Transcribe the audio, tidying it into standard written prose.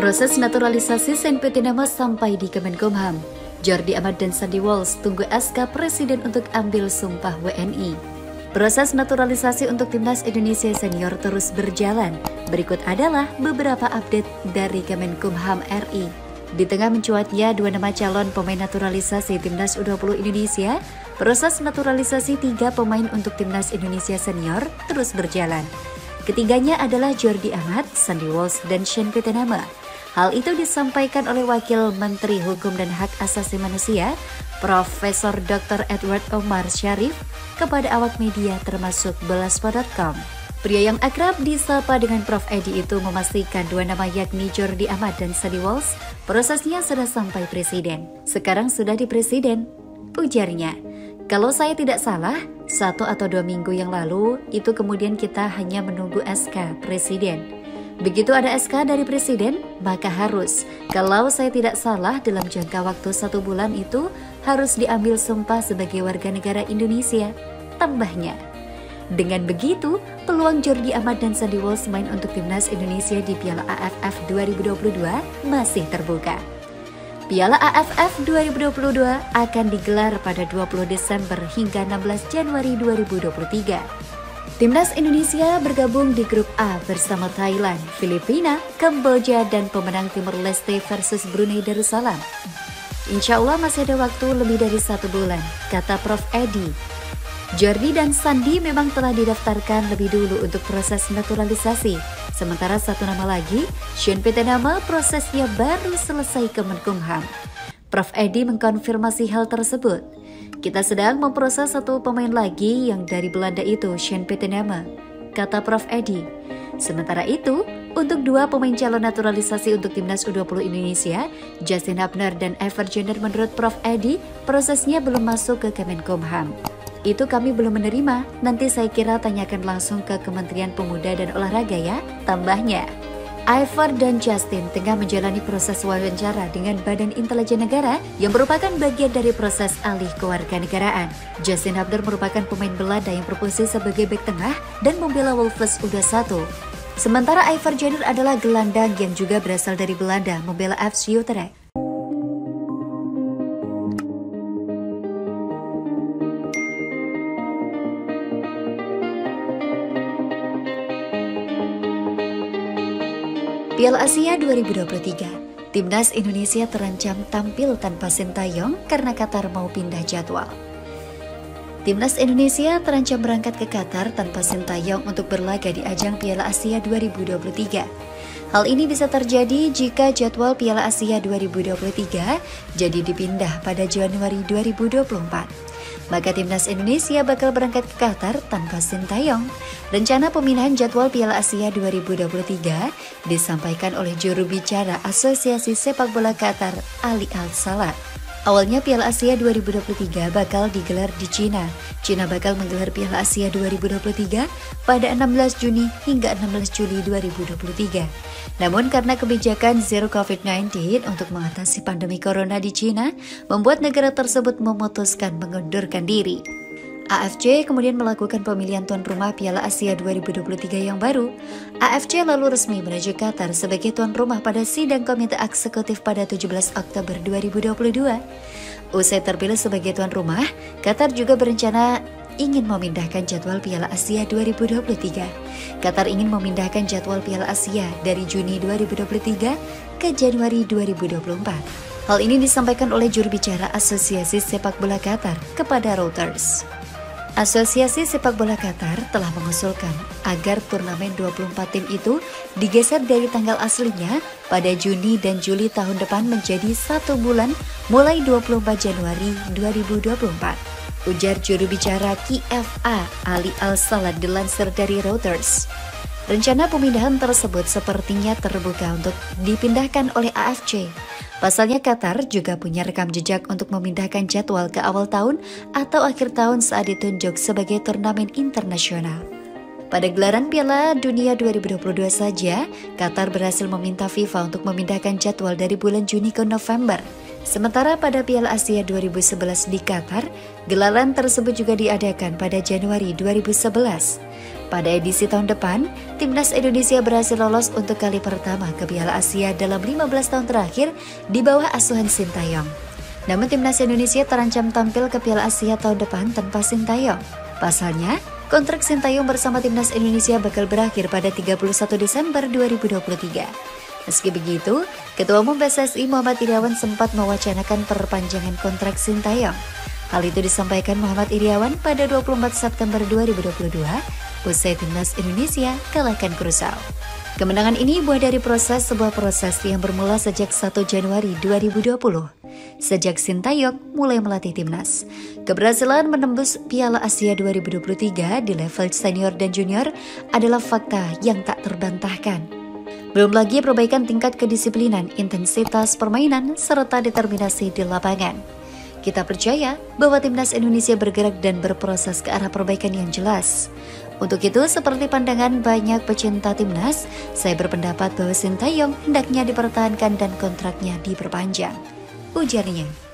Proses naturalisasi Sean Pieterma sampai di Kemenkumham. Jordi Amat dan Sandy Walsh tunggu SK Presiden untuk ambil sumpah WNI. Proses naturalisasi untuk Timnas Indonesia Senior terus berjalan. Berikut adalah beberapa update dari Kemenkumham RI. Di tengah mencuatnya dua nama calon pemain naturalisasi Timnas U20 Indonesia, proses naturalisasi 3 pemain untuk Timnas Indonesia Senior terus berjalan. Ketiganya adalah Jordi Amat, Sandy Walsh, dan Sean Pieterma. Hal itu disampaikan oleh Wakil Menteri Hukum dan Hak Asasi Manusia, Profesor Dr. Edward Omar Syarif, kepada awak media termasuk Belaspo.com. Pria yang akrab disapa dengan Prof. Edi itu memastikan dua nama yakni Jordi Amat dan Sandy Walsh prosesnya sudah sampai Presiden. Sekarang sudah di Presiden, ujarnya. Kalau saya tidak salah, 1 atau 2 minggu yang lalu, itu kemudian kita hanya menunggu SK Presiden. Begitu ada SK dari Presiden, maka harus, kalau saya tidak salah dalam jangka waktu 1 bulan itu, harus diambil sumpah sebagai warga negara Indonesia, tambahnya. Dengan begitu, peluang Jordi Amat dan Sandy Walsh main untuk Timnas Indonesia di Piala AFF 2022 masih terbuka. Piala AFF 2022 akan digelar pada 20 Desember hingga 16 Januari 2023. Timnas Indonesia bergabung di grup A bersama Thailand, Filipina, Kamboja, dan pemenang Timur Leste versus Brunei Darussalam. Insya Allah masih ada waktu lebih dari 1 bulan, kata Prof. Edi. Jordi dan Sandy memang telah didaftarkan lebih dulu untuk proses naturalisasi. Sementara 1 nama lagi, Sean Pieterma, prosesnya baru selesai Kemenkumham. Prof. Edi mengkonfirmasi hal tersebut. Kita sedang memproses 1 pemain lagi yang dari Belanda itu, Sean Pieterma, kata Prof. Edi. Sementara itu, untuk 2 pemain calon naturalisasi untuk Timnas U20 Indonesia, Justin Hubner dan Ever Jenner, menurut Prof. Edi, prosesnya belum masuk ke Kemenkumham. Itu kami belum menerima, nanti saya kira tanyakan langsung ke Kementerian Pemuda dan Olahraga ya, tambahnya. Ever dan Justin tengah menjalani proses wawancara dengan Badan Intelijen Negara yang merupakan bagian dari proses alih kewarganegaraan. Justin Hubner merupakan pemain Belanda yang berposisi sebagai bek tengah dan membela Wolves U21. Sementara Ever Jenner adalah gelandang yang juga berasal dari Belanda, membela FC Utrecht. Piala Asia 2023, Timnas Indonesia terancam tampil tanpa Sintayong karena Qatar mau pindah jadwal. Timnas Indonesia terancam berangkat ke Qatar tanpa Sintayong untuk berlaga di ajang Piala Asia 2023. Hal ini bisa terjadi jika jadwal Piala Asia 2023 jadi dipindah pada Januari 2024. Maka Timnas Indonesia bakal berangkat ke Qatar tanpa Sintayong. Rencana pemindahan jadwal Piala Asia 2023 disampaikan oleh juru bicara Asosiasi Sepak Bola Qatar, Ali Al-Salat. Awalnya Piala Asia 2023 bakal digelar di Cina. Cina bakal menggelar Piala Asia 2023 pada 16 Juni hingga 16 Juli 2023. Namun karena kebijakan Zero COVID-19 untuk mengatasi pandemi Corona di Cina, membuat negara tersebut memutuskan mengundurkan diri. AFC kemudian melakukan pemilihan tuan rumah Piala Asia 2023 yang baru. AFC lalu resmi menuju Qatar sebagai tuan rumah pada sidang komite eksekutif pada 17 Oktober 2022. Usai terpilih sebagai tuan rumah, Qatar juga berencana ingin memindahkan jadwal Piala Asia 2023. Qatar ingin memindahkan jadwal Piala Asia dari Juni 2023 ke Januari 2024. Hal ini disampaikan oleh juru bicara Asosiasi Sepak Bola Qatar kepada Reuters. Asosiasi Sepak Bola Qatar telah mengusulkan agar turnamen 24 tim itu digeser dari tanggal aslinya pada Juni dan Juli tahun depan menjadi 1 bulan mulai 24 Januari 2024. Ujar juru bicara KFA Ali Al-Salat dilansir dari Reuters. Rencana pemindahan tersebut sepertinya terbuka untuk dipindahkan oleh AFC. Pasalnya Qatar juga punya rekam jejak untuk memindahkan jadwal ke awal tahun atau akhir tahun saat ditunjuk sebagai turnamen internasional. Pada gelaran Piala Dunia 2022 saja, Qatar berhasil meminta FIFA untuk memindahkan jadwal dari bulan Juni ke November. Sementara pada Piala Asia 2011 di Qatar, gelaran tersebut juga diadakan pada Januari 2011. Pada edisi tahun depan, Timnas Indonesia berhasil lolos untuk kali pertama ke Piala Asia dalam 15 tahun terakhir di bawah asuhan Sintayong. Namun Timnas Indonesia terancam tampil ke Piala Asia tahun depan tanpa Sintayong. Pasalnya, kontrak Sintayong bersama Timnas Indonesia bakal berakhir pada 31 Desember 2023. Meski begitu, Ketua Umum PSSI Muhammad Iriawan sempat mewacanakan perpanjangan kontrak Sintayong. Hal itu disampaikan Muhammad Iriawan pada 24 September 2022 usai Timnas Indonesia kalahkan Kurasao. Kemenangan ini buah dari sebuah proses yang bermula sejak 1 Januari 2020. Sejak Sintayong mulai melatih Timnas, keberhasilan menembus Piala Asia 2023 di level senior dan junior adalah fakta yang tak terbantahkan. Belum lagi perbaikan tingkat kedisiplinan, intensitas permainan, serta determinasi di lapangan. Kita percaya bahwa Timnas Indonesia bergerak dan berproses ke arah perbaikan yang jelas. Untuk itu, seperti pandangan banyak pecinta Timnas, saya berpendapat bahwa Sintayong hendaknya dipertahankan dan kontraknya diperpanjang, ujarnya.